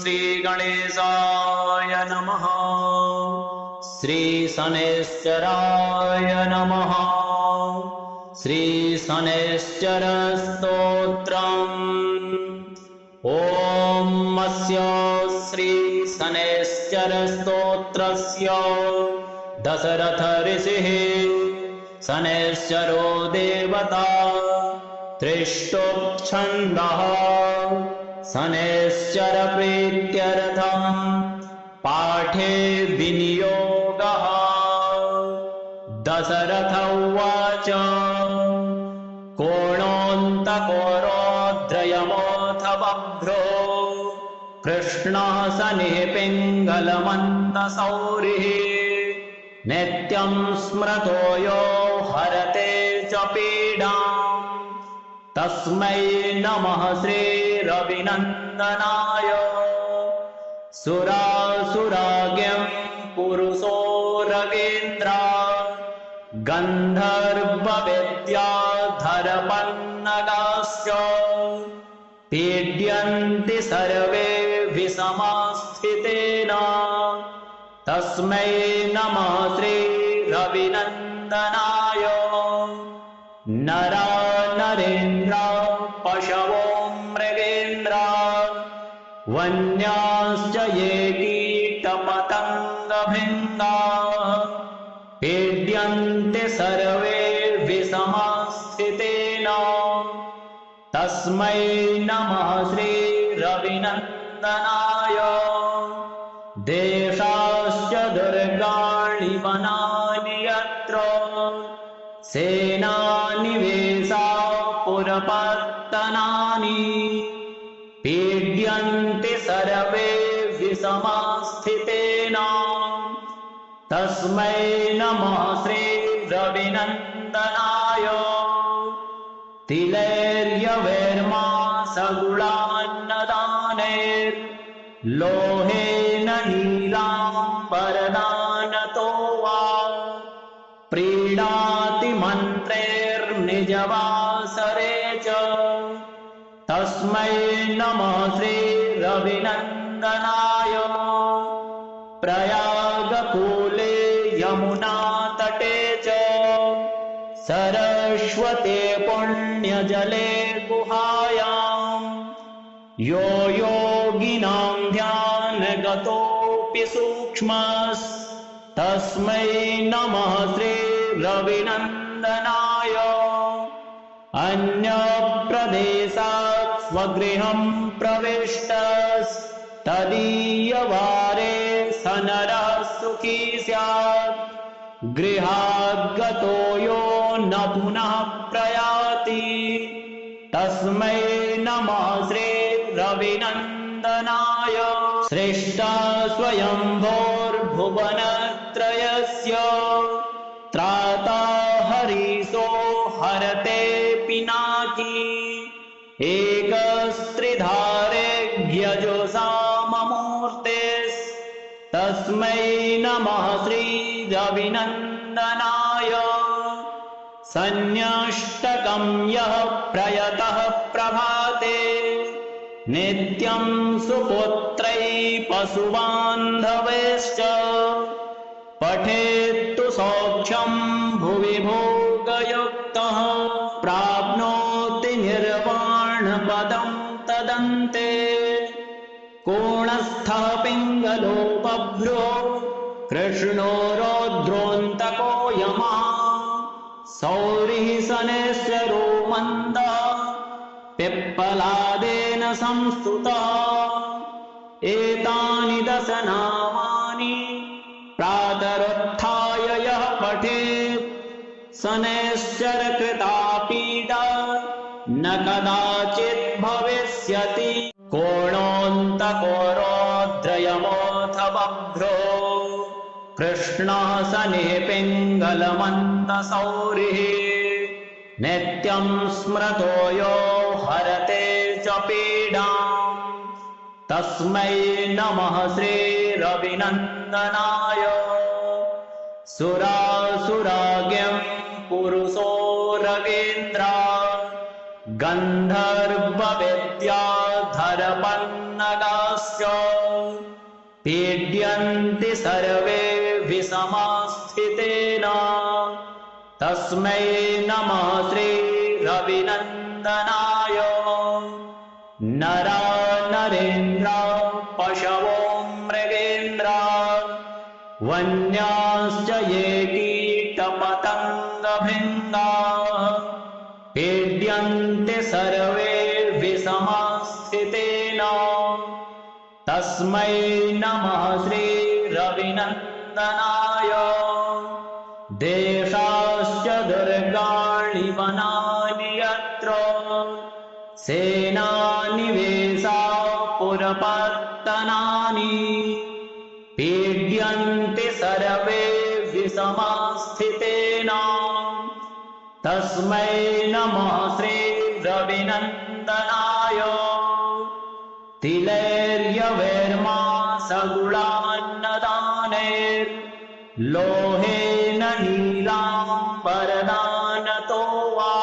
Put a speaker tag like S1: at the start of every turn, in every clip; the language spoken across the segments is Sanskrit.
S1: श्रीगणेशाय नमः। श्रीशनैश्चराय नमः। श्रीशनैश्चरस्तोत्रम्। ॐ अस्य श्रीशनैश्चरस्तोत्रस्य दशरथ ऋषिः शनैश्चरो देवता त्रिष्टोच्छन्दः शनैश्चर प्रीत्यर्थं पाठे विनियोगः। दशरथ उवाच कोणोऽन्तकोरोद्रयमोऽथ बभ्रो कृष्णः शनिः पिङ्गलमन्दशौरिः नित्यं स्मृतो यो हरते च पीडाम् तस्मै नमः श्रीरविनन्दनाय। सुरासुराज्ञं पुरुषोरगेन्द्र गन्धर्वविद्याधरपन्नगाश्च पीड्यन्ति सर्वे विषमस्थितेन तस्मै नमः श्रीरविनन्दनाय। नरा नरेन्द्र पशवो मृगेन्द्र वन्याश्च ये कीटपतङ्गभृङ्गा पीड्यन्ते सर्वे विषमस्थितेन तस्मै नमः श्रीरविनन्दनाय। देशाश्च दुर्गाणि वनानि यत्र सेनानिवेशा पुरपत्तनानि पीड्यन्ते सर्वे विषमस्थितेन तस्मै नमः श्रीरविनन्दनाय। तिलैर्यवैर्मा सगुणान्नदानैर्लोहेन नीलाम्बरदानतो वा प्रीणाति मन्त्रैर्निजवासरे च तस्मै नमः श्रीरविनन्दनाय। प्रयागकूले यमुनातटे च सरस्वते पुण्यजले गुहायां यो योगिनां ध्यानगतोऽपि सूक्ष्मस्तस्मै नमः श्रीरविनन्दनाय। अन्यप्रदेशात् स्वगृहं प्रविष्टस्तदीयवारे स नरः सुखी स्यात् गृहाद्गतो यो न पुनः प्रयाति तस्मै नमः श्रीरविनन्दनाय। सृष्टा स्वयंभोर्भुवनत्रयस्य त्राता हरीशो हरते पिनाकी एकस्त्रिधारेऽज्ञजुषाममूर्तेस्तस्मै नमः श्रीरविनन्दनाय। सन्न्यष्टकं यः प्रयतः प्रभाते नित्यं सुपुत्रैः पशुबान्धवैश्च पठेत्तु सौख्यं भुवि भोगयुक्तः प्राप्नोति निर्वाणपदं तदन्ते। कोणस्थः पिङ्गलो बभ्रो कृष्णो रौद्रोऽन्तको यमः सौरिः शनैश्चरो मन्दः पिप्पलादेन संस्तुतः। एतानि दश नामानि प्रातरुत्थाय यः पठेत् शनैश्चरकृता पीडा न कदाचित् भविष्यति। कोणोऽन्तकोरोद्रयमोऽथ बभ्रो कृष्णः शनिः पिङ्गलमन्दशौरिः नित्यं स्मृतो यो हरते च पीडाम् तस्मै नमः श्रीरविनन्दनाय। सुरासुराज्ञं पुरुषोरगेन्द्र गन्धर्वविद्याधरपन्नगाश्च पीड्यन्ति सर्वे विषमस्थितेन तस्मै नमः श्रीरविनन्दनाय नरा नरेन्द्र पशवो मृगेन्द्र वन्याश्च ये कीटपतङ्गभृङ्गाः पीड्यन्ते सर्वे विषमस्थितेन तस्मै नमः श्रीरविनन्दनाय देशाश्च दुर्गाणि वनानि यत्र सेनानिवेशा पुरपत्तनानि पीड्यन्ते सर्वे विषमस्थितेन तस्मै नमः श्रीरविनन्दनाय तिलैर्यवैर्मा सगुणान्नदानैर्लोहेन नीलाम्बरदानतो वा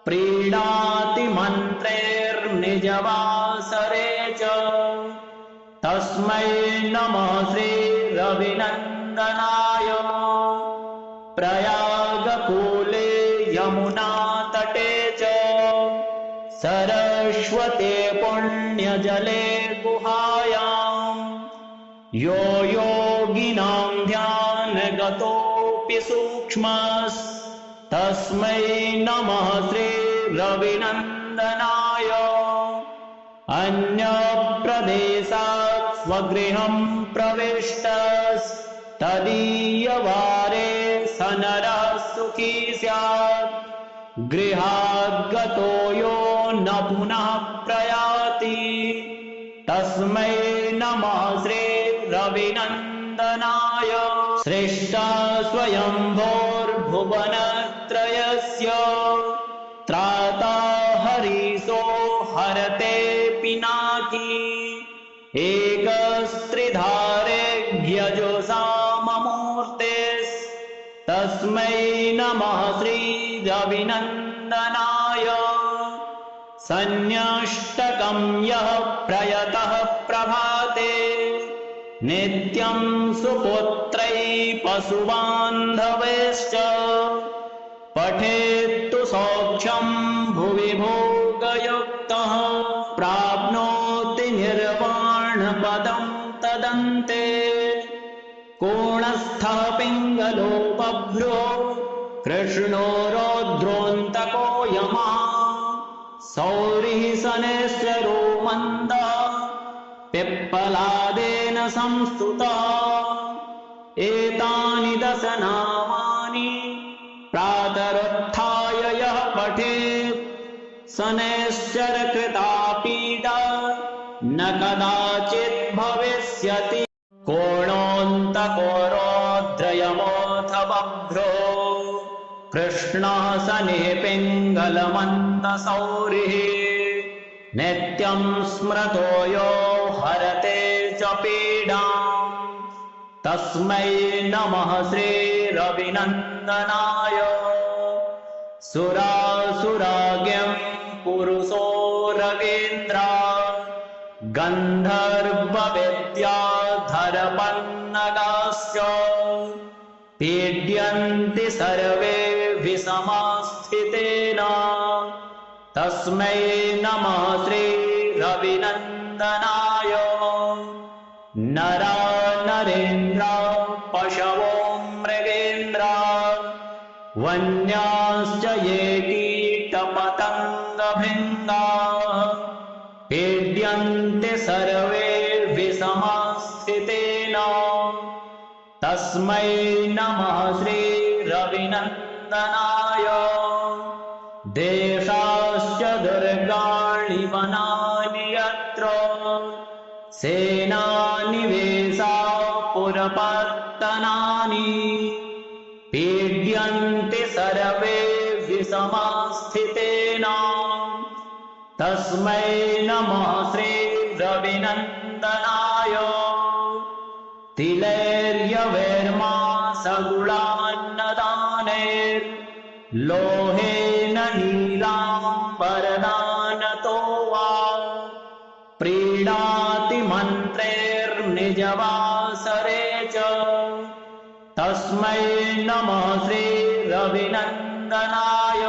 S1: प्रीणाति मन्त्रैर्निजवासरे च तस्मै नमः श्रीरविनन्दनाय प्रयागकूले यमुनातटे च सरस्वते पुण्यजले गुहायां यो योगिनां ध्यानगतोऽपि सूक्ष्मस्तस्मै नमः श्रीरविनन्दनाय अन्यप्रदेशात् स्वगृहं प्रविष्टस्तदीयवारे स नरः सुखी स्यात् गृहाद्गतो यो न पुनः प्रयाति तस्मै नमः श्रीरविनन्दनाय सृष्टा स्वयंभोर्भुवनत्रयस्य त्राता हरिसो हरते पिनाकी एकस्त्रिधारेऽज्ञजुषाममूर्तेस्तस्मै नमः श्रीरविनन्दनाय सन्न्यष्टकं यः प्रयतः प्रभाते नित्यं सुपुत्रैः पशुबान्धवैश्च पठेत्तु सौख्यं भुवि भोगयुक्तः प्राप्नोति निर्वाणपदं तदन्ते कोणस्थः पिङ्गलो बभ्रो कृष्णो रौद्रोऽन्तको यमः सौरिः शनैश्चरो मन्दः पिप्पलादेन संस्तुतः एतानि दश नामानि प्रातरुत्थाय यः पठेत् शनैश्चरकृता पीडा न कदाचित् भविष्यति कोणोऽन्तको रौद्रयमोऽथ बभ्रो कृष्णः शनिः पिङ्गलमन्दसौरिः नित्यं स्मृतो यो हरते च पीडाम् तस्मै नमः श्रीरविनन्दनाय सुरासुराज्ञं पुरुषो रगेन्द्र गन्धर्वविद्याधरपन्नगाश्च पीड्यन्ति सर्वे विषमस्थितेन तस्मै नमः श्रीरविनन्दनाय नरा नरेन्द्र पशवो मृगेन्द्र वन्याश्च ये कीटपतङ्गभृङ्गाः पीड्यन्ते सर्वे विषमस्थितेन तस्मै नमः श्रीरविनन्दनाय देशाश्च दुर्गाणि वनानि यत्र सेनानिवेशा पुरपत्तनानि पीड्यन्ते सर्वे विषमस्थितेन तस्मै नमः श्रीरविनन्दनाय तिलैर्यवैर्मा सगुणान्नदानैर्लोहेन नीलाम्बरदानतो वा प्रीणाति प्रयागकूलेऽमुनातटे च तस्मै नमः श्रीरविनन्दनाय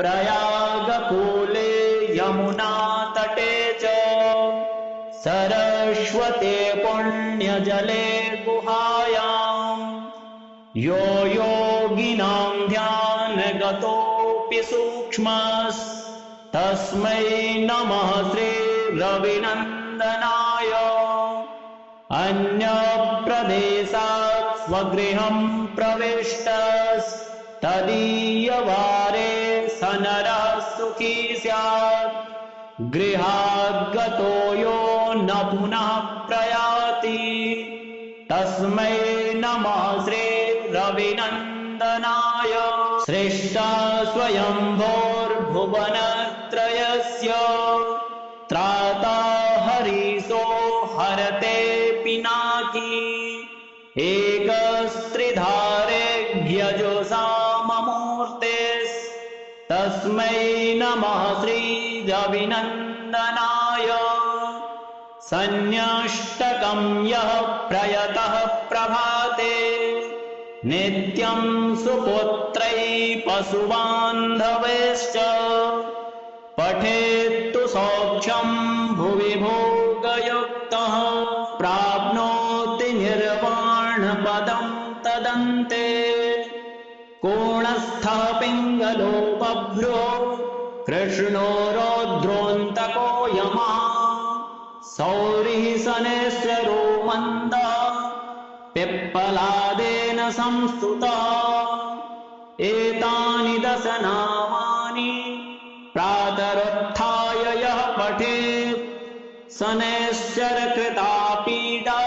S1: प्रयागकूले यमुनातटे च सरस्वते पुण्यजले गुहायां यो योगिनां ध्यानगतोऽपि सूक्ष्मस्तस्मै नमः श्रीरविनन्दनाय अन्यप्रदेशात् स्वगृहं प्रविष्टस्तदीयवारे स नरः सुखी स्यात् गृहाद्गतो यो न पुनः प्रयाति तस्मै नमः श्रीरविनन्दनाय सृष्टा स्वयंभोर्भुवनत्रयस्य त्राता हरिसो हरते पिनाकी एकस्त्रिधारेभ्यजुषाममूर्तेस्तस्मै नमः श्रीरविनन्दनाय सन्न्यष्टकं यः प्रयतः प्रभाते नित्यं सुपुत्रैः पशुबान्धवैश्च पठेत्तु सौख्यं भुवि भोगयुक्तः प्राप्नोति निर्वाणपदं तदन्ते कोणस्थः पिङ्गलो बभ्रो कृष्णो रौद्रोऽन्तको यमः सौरिः शनैश्चरो मन्दः पिप्पलादेन संस्तुतः एतानि दश नामानि प्रातरुत्थाय यः पठेत् शनैश्चरकृता पीडा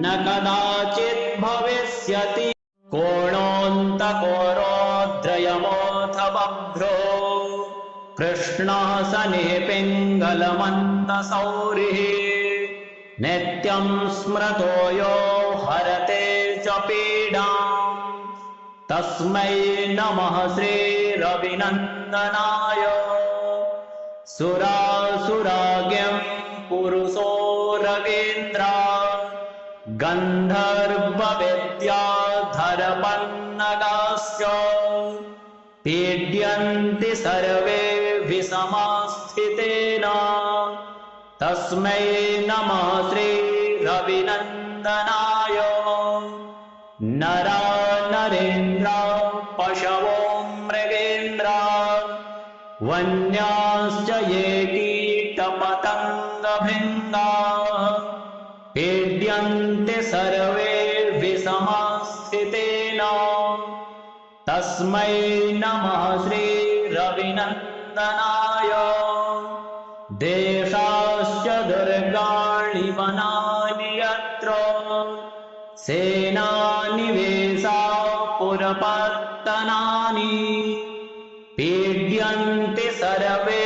S1: न कदाचित् भविष्यति कोणोऽन्तको रौद्रयमोऽथ बभ्रो कृष्णः शनिः पिङ्गलमन्दसौरिः नित्यं स्मृतो यो हरते च पीडाम् तस्मै नमः श्रीरविनन्दनाय सुरासुराज्ञं पुरुषो रवीन्द्र गन्धर्वविद्याधरपन्नगाश्च पीड्यन्ति सर्वे विषमस्थितेन तस्मै नमः श्रीरविनन्दनाय नरा नरेन्द्र पशवो मृगेन्द्र वन्याश्च ये कीटपतङ्गभृङ्गाः पीड्यन्ते सर्वे विषमस्थितेन तस्मै नमः श्रीरविनन्दनाय देशाश्च दुर्गाणि वनानि यत्र सेनानिवेशा पुरपत्तनानि पीड्यन्ति सर्वे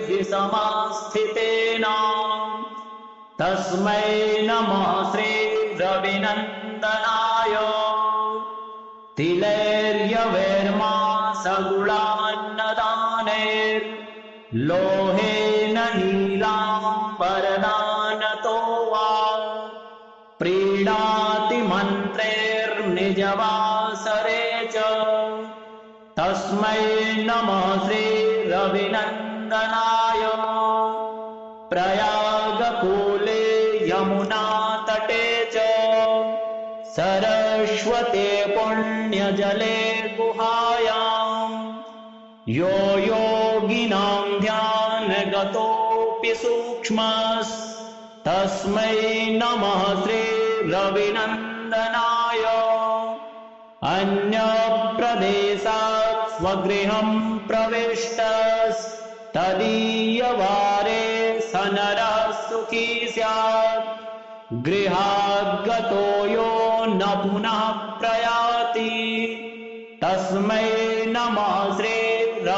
S1: विषमस्थितेन तस्मै नमः श्रीरविनन्दनाय तिलैर्यवैर्मा सगुणान्नदानैर्लोहेन नीलाम्बरदानतो वा प्रीणाति मन्त्रैर्निजवासरे च तस्मै नमः श्रीरविनन्दनाय प्रयागकूले यमुनातटे च सरस्वते पुण्यजले गुहायां यो योगिनां ध्यानगतोऽपि सूक्ष्मस्तस्मै नमः श्रीरविनन्दनाय अन्यप्रदेशात् स्वगृहं प्रविष्टस्तदीयवारे स नरः सुखी स्यात् गृहाद्गतो यो न पुनः प्रयाति तस्मै नमः श्रीरविनन्दनाय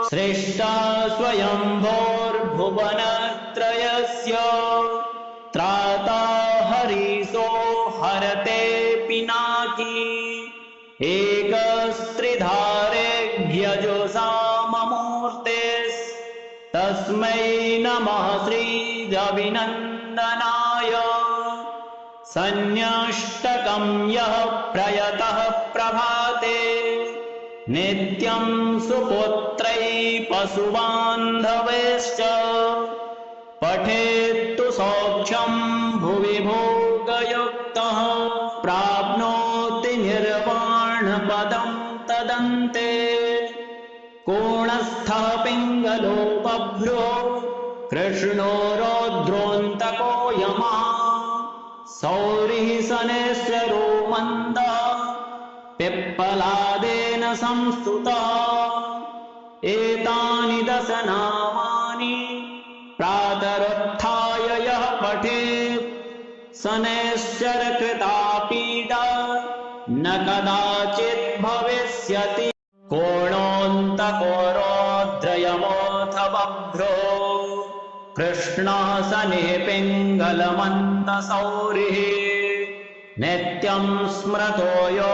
S1: सृष्टा स्वयंभोर्भुवनत्रयस्य त्राता हरिसो हरते पिनाकी एकस्त्रिधारेभ्यजुषाममूर्तेस्तस्मै तस्मै नमः श्रीरविनन्दनाय सन्न्यष्टकं यः प्रयतः प्रभाते नित्यं सुपुत्रैः पशुबान्धवैश्च पठेत्तु सौख्यं भुवि भोगयुक्तः प्राप्नोति निर्वाणपदं तदन्ते कोणस्थः पिङ्गलो बभ्रो कृष्णो रौद्रोऽन्तको यमः सौरिः शनैश्चरो मन्दः पिप्पलादेन संस्तुतः एतानि दश नामानि प्रातरुत्थाय यः पठेत् शनैश्चरकृता पीडा न कदाचित् भविष्यति कोणोऽन्तको रौद्रयमोऽथ बभ्रो कृष्णः शनिः पिङ्गलमन्दसौरिः नित्यं स्मृतो यो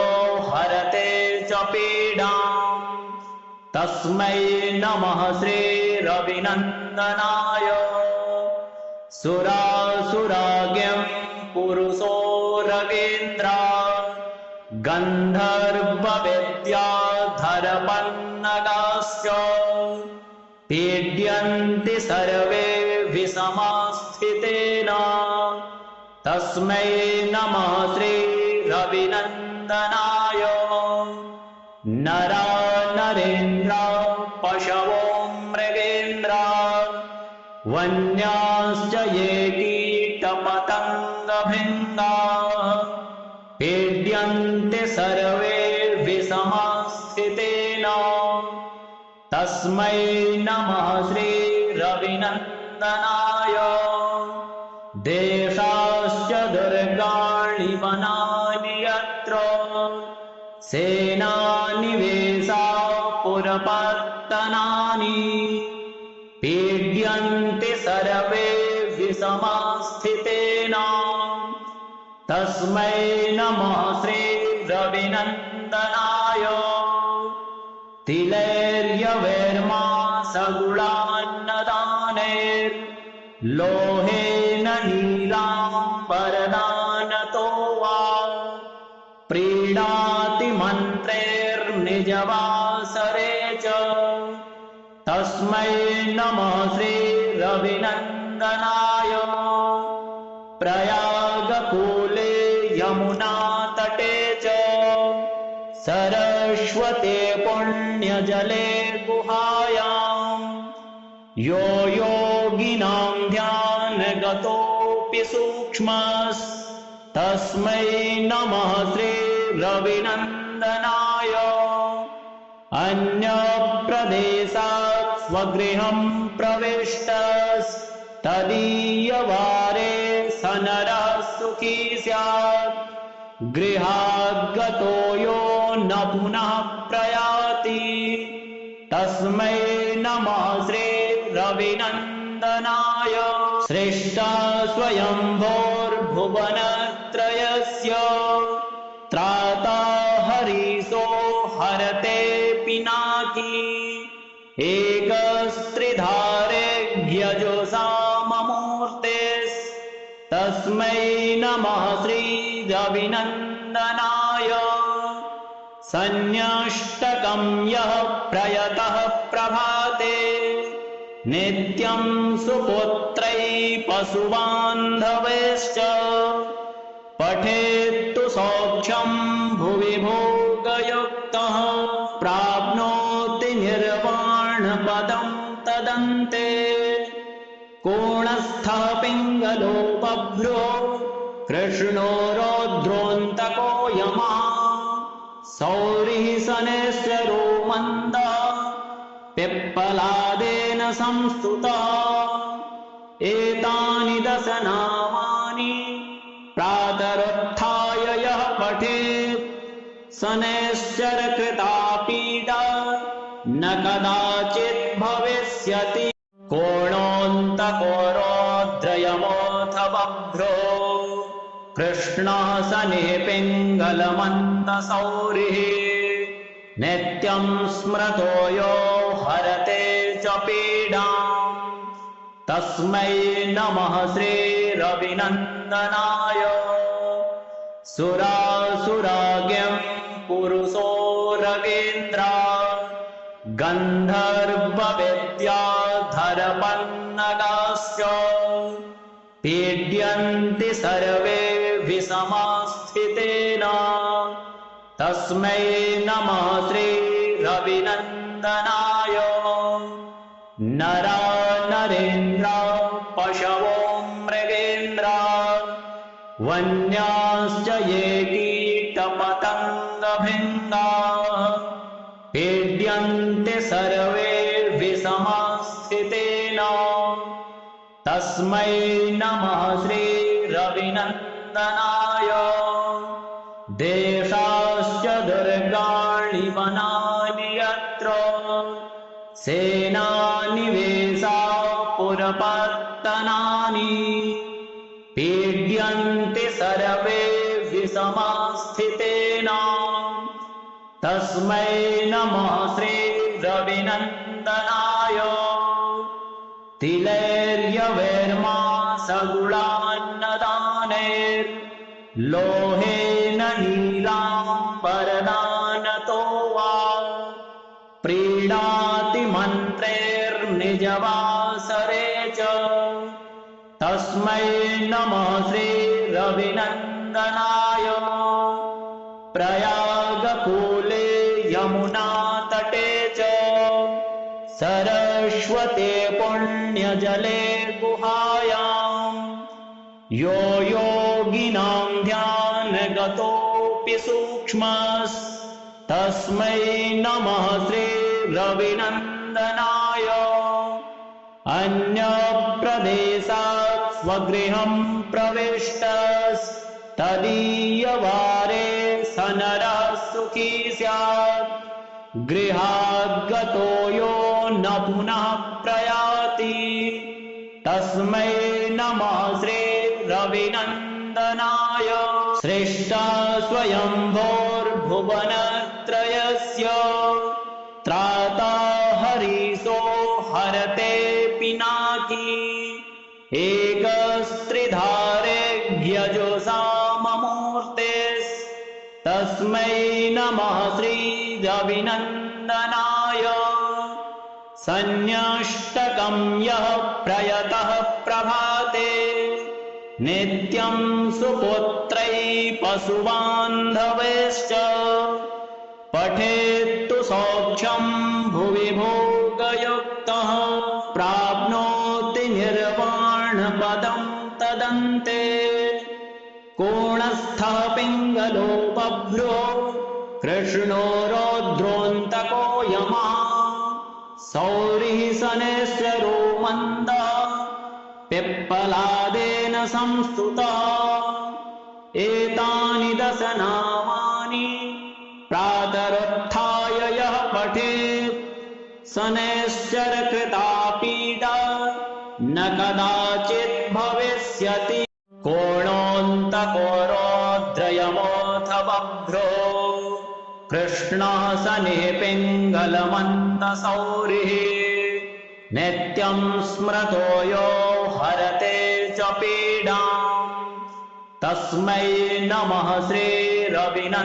S1: हरते च पीडाम् तस्मै नमः श्रीरविनन्दनाय सुरासुराज्ञं पुरुषोरगेन्द्रा गन्धर्वविद्याधरपन्नगाश्च पीड्यन्ति सर्वे विषमास्थितेन तस्मै नमः श्रीरविनन्दनाय नरा नरेन्द्रा पशवो मृगेन्द्रा वन्याश्च ये कीटपतङ्गभृङ्गाः पीड्यन्ते सर्वे विषमास्थितेन तस्मै नमः श्रीरविनन्दनाय देशाश्च दुर्गाणि वनानि यत्र सेनानिवेशा पुरपत्तनानि पीड्यन्ते सर्वे विषमास्थितेन तस्मै नमः श्रीरविनन्दनाय तिलैर्यवैर्मा सगुणान्नदानैर्लोहेन नीलाम्बरदानतो वा प्रीणाति मन्त्रैर्निजवासरे च तस्मै नमः श्रीरविनन्दनाय प्रयागकूले यमुनातटे च सरस्वते पुण्यजले गुहायां यो योगिनां ध्यानगतोऽपि सूक्ष्मस्तस्मै नमः श्रीरविनन्दनाय अन्यप्रदेशात् स्वगृहं प्रविष्टस्तदीयवारे स नरः सुखी स्यात् गृहाद्गतो यो न पुनः प्रयाति तस्मै नमः श्रीरविनन्दनाय सृष्टा स्वयंभोर्भुवनत्रयस्य त्राता हरिषो हरते पिनाकी एकस्त्रिधारेऽज्ञजुषाममूर्तेस्तस्मै नमः श्रीरविनन्दनाय सन्न्यष्टकं यः प्रयतः प्रभाते नित्यं सुपुत्रैः पशुबान्धवैश्च पठेत्तु सौख्यं भुवि भोगयुक्तः प्राप्नोति निर्वाणपदं तदन्ते कोणस्थः पिङ्गलो बभ्रो कृष्णो रौद्रोऽन्तको यमः सौरिः शनैश्चरो मन्दः पिप्पलादेन संस्तुतः एतानि दश नामानि प्रातरुत्थाय यः पठेत् शनैश्चरकृता पीडा न कदाचित् भविष्यति कोणोऽन्तको रौद्रयमोऽथ बभ्रो कृष्णः शनिः पिङ्गलमन्दसौरिः नित्यं स्मृतो यो हरते च पीडाम् तस्मै नमः श्रीरविनन्दनाय सुरासुराज्ञं पुरुषो रवीन्द्र गन्धर्वविद्याधरपन्नगाश्च पीड्यन्ति सर्वे विषमस्थितेन तस्मै नमः श्रीरविनन्दनाय नरा नरेन्द्र पशवो मृगेन्द्र वन्याश्च ये कीटपतङ्गभृङ्गाः पीड्यन्ते सर्वे विषमस्थितेन तस्मै नमः श्रीरविनन्दनाय देशाश्च दुर्गाणि वनानि यत्र सेनानिवेशा पुरपत्तनानि पीड्यन्ते सर्वे विषमस्थितेन तस्मै नमः श्रीरविनन्दनाय तिलैर्यवैर्मा सगुणान्नदानैर्लोहेन नीलाम्बरदानतो वा प्रीणाति मन्त्रैर्निजवासरे च तस्मै नमः श्रीरविनन्दनाय प्रयागकूले यमुनातटे च सरस्वते पुण्यजले गुहायां यो योगिनां ध्यानगतोऽपि सूक्ष्मस्तस्मै नमः श्रीरविनन्दनाय अन्यप्रदेशात् स्वगृहं प्रविष्टस्तदीयवारे स नरः सुखी स्यात् गृहाद्गतो यो न पुनः प्रयाति तस्मै नमः श्रीरविनन्दनाय सृष्टा स्वयंभोर्भुवनत्रयस्य त्राता हरीशो हरते पिनाकी एकस्त्रिधारेऽज्ञजुषाममूर्तेस्तस्मै नमः श्रीरविनन्दनाय सन्न्यष्टकं यः प्रयतः प्रभाते नित्यं सुपुत्रैः पशुबान्धवैश्च पठेत्तु सौख्यं भुवि भोगयुक्तः प्राप्नोति निर्वाणपदं तदन्ते कोणस्थः पिङ्गलो बभ्रो कृष्णो रौद्रोऽन्तको यमः सौरिः शनैश्चरो मन्दः पिप्पलादेन संस्तुतः एतानि दश नामानि प्रातरुत्थाय यः पठेत् शनैश्चरकृता पीडा न कदाचित् भविष्यति कोणोऽन्तको रौद्रयमोऽथ बभ्रो कृष्णः शनिः पिङ्गलमन्दसौरिः नित्यं स्मृतो यो हरते च पीडाम् तस्मै नमः श्रीरविनन्दनाय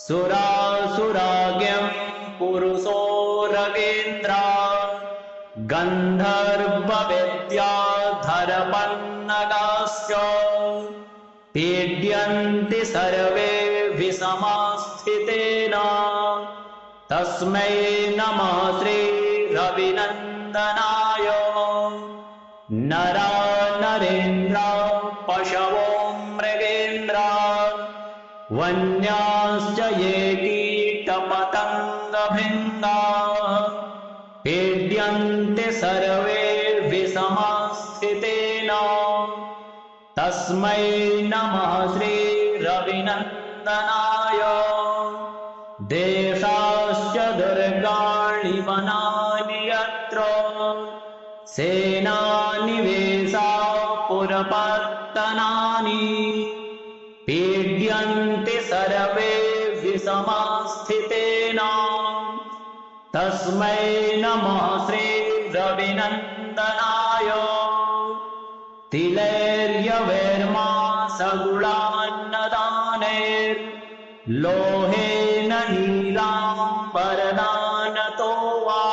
S1: सुरासुराज्ञं पुरुषो रवीन्द्र गन्धर्वविद्याधरपन्नगाश्च पीड्यन्ति सर्वे विषमस्थितेन तस्मै नमः श्रीरविनन्दनाय नरा नरेन्द्र पशवो मृगेन्द्र वन्याश्च ये कीटपतङ्गभृङ्गाः पीड्यन्ते सर्वे विषमस्थितेन तस्मै नमः श्रीरविनन्दनाय देशाश्च दुर्गाणि वनानि यत्र सेनानिवेशा पुरपत्तनानि पीड्यन्ति सर्वे विषमस्थितेन तस्मै नमः श्रीरविनन्दनाय श्रीरविनन्दनाय तिलैर्यवेर्मासगुणान्नदानैर्लोहेन नीलाम्बरदानतो वा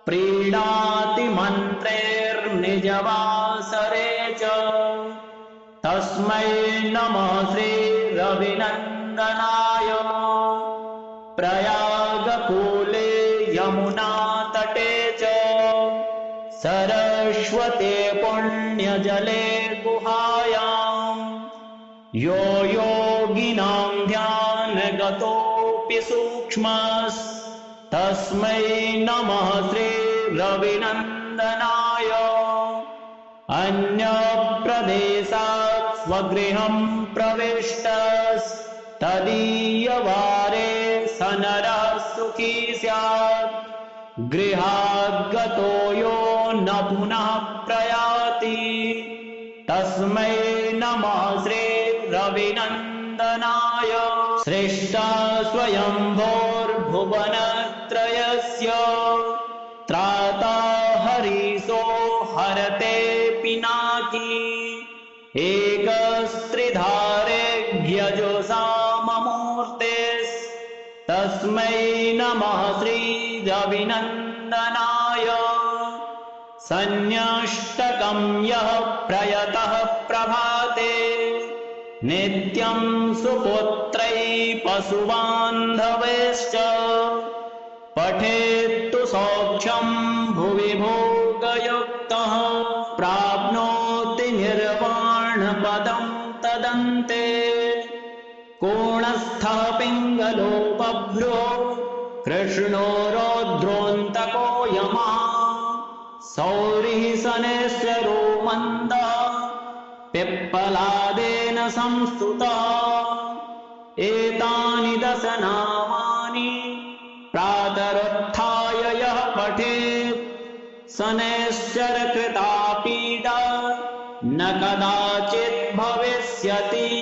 S1: प्रीणाति मन्त्रैर्निजवासरे च तस्मै नमः श्रीरविनन्दनाय प्रयागकूले यमुनातटे च सरस्वते पुण्यजले गुहायां यो योगिनां ध्यानगतोऽपि सूक्ष्मस्तस्मै नमः श्रीरविनन्दनाय अन्यप्रदेशात् स्वगृहं प्रविष्टस्तदीयवारे स नरः सुखी स्यात् गृहाद्गतो यो न पुनः प्रयाति तस्मै नमः श्रीरविनन्दनाय सृष्टा स्वयंभोर्भुवनत्रयस्य त्राता हरिसो हरते पिनाकी एकस्त्रिधारेऽज्ञजुषाममूर्तेस्तस्मै नमः श्रीरविनन्दनाय सन्न्यष्टकं यः प्रयतः प्रभाते नित्यं सुपुत्रैः पशुबान्धवैश्च पठेत्तु सौख्यं भुवि भोगयुक्तः प्राप्नोति निर्वाणपदं तदन्ते कोणस्थः पिङ्गलो बभ्रो कृष्णो रौद्रोऽन्तको यमः सौरिः शनैश्चरो मन्दः पिप्पलादेन संस्तुतः एतानि 10 नामानि प्रातरुत्थाय यः पठेत् शनैश्चरकृता पीडा न कदाचित् भविष्यति।